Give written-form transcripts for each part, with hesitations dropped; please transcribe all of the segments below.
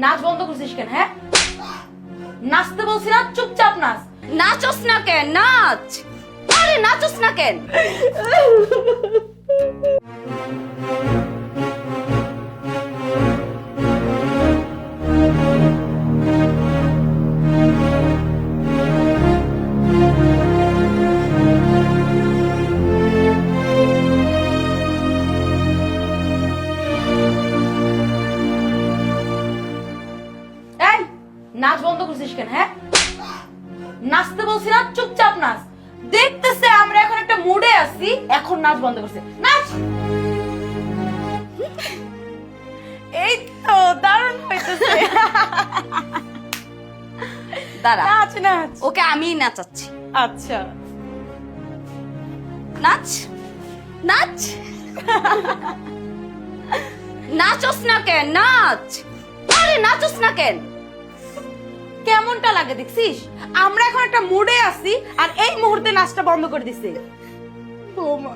নাচ বন্ধ করছিস কেন? হ্যাঁ, নাচতে বলছি না, চুপচাপ নাচ। নাচোস না কেন? নাচ। আরে নাচোস না কেন? এই, নাচ বন্ধ করছিস কেন? হ্যাঁ, নাচতে বলছি না, চুপচাপ নাচ। দেখতেছে আমরা এখন একটা মুডে আছি, এখন নাচ বন্ধ করছে। নাচ। এই তো দারুণ হইতেছে। দাঁড়া, নাচ নাচ। ওকে আমি নাচাচ্ছি। আচ্ছা, নাচ নাচ। নাচোস না কেন? নাচ। আরে নাচোস না কেন? কেমনটা লাগে দেখছিস? আমরা এখন একটা মুডে আছি আর এই মুহূর্তে নাচটা বন্ধ করে দিছে। বৌমা,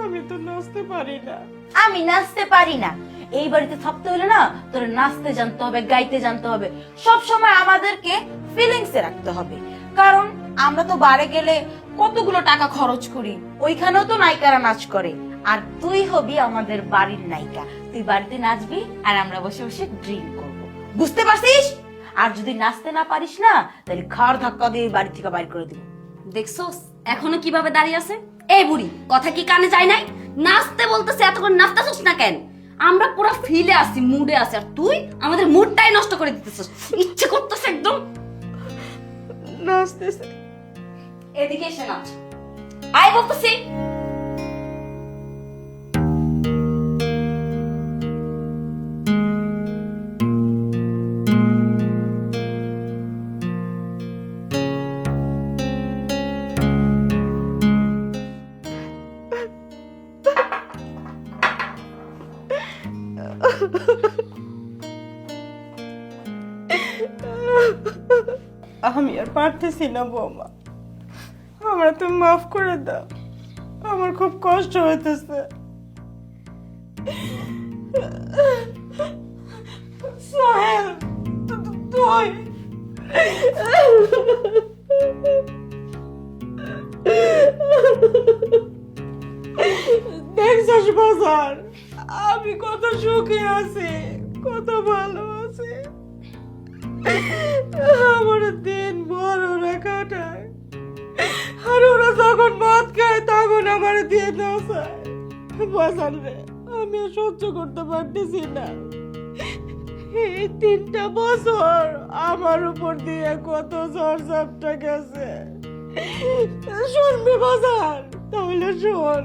আমি তো নাচতে পারি না। আমি নাচতে পারি না। এই বাড়িতে থাকতে হলে না তোর নাচতে জানতে হবে, গাইতে জানতে হবে, সব সময় আমাদেরকে ফিলিংসে রাখতে হবে। কারণ আমরা তো বারে গেলে কতগুলো টাকা খরচ করি, ওইখানেও তো নায়িকারা নাচ করে। আর তুই হবি আমাদের বাড়ির নায়িকা, তুই বাড়িতে নাচবি আর আমরা বসে বসে ড্রিঙ্ক করব। বুঝতে পারছিস? আর যদি নাচতে না পারিস না, তাহলে ঘর ধাক্কা দিয়ে বাড়ি থেকে বাইর করে দিব। দেখছোস এখনো কিভাবে দাঁড়িয়ে আছে? এই বুড়ি, কথা কি কানে যায় নাই? নাচতে বলতেছে, এতক্ষণ নাচতেছস না কেন? আমরা পুরো ফিলে আছি, মুডে আছি, আর তুই আমাদের মুডটাই নষ্ট করে দিতেছস। ইচ্ছে করতেছে একদম। নাচতেছে। এদিকে এসে নাচ। আয় বলতেছি। আমি আর পারতেছি না বৌমা, আমরা তুমি মাফ করে দাও, আমার খুব কষ্ট হইতেছে। সোহেল, তুই দেখছিস বাজার, আমি কত সুখে আছি, কত ভালো আছি। আমার দিন ভর ওরা কাটায়, আর ওরা যখন মদ খায় তখন আমার দিয়ে নাচায়। বাজান রে, আমি আর সহ্য করতে পারতেছি না। এই 3টা বছর আমার উপর দিয়ে কত ঝড় ঝাপটা গেছে। শুনবি বাজার? তাহলে শোন।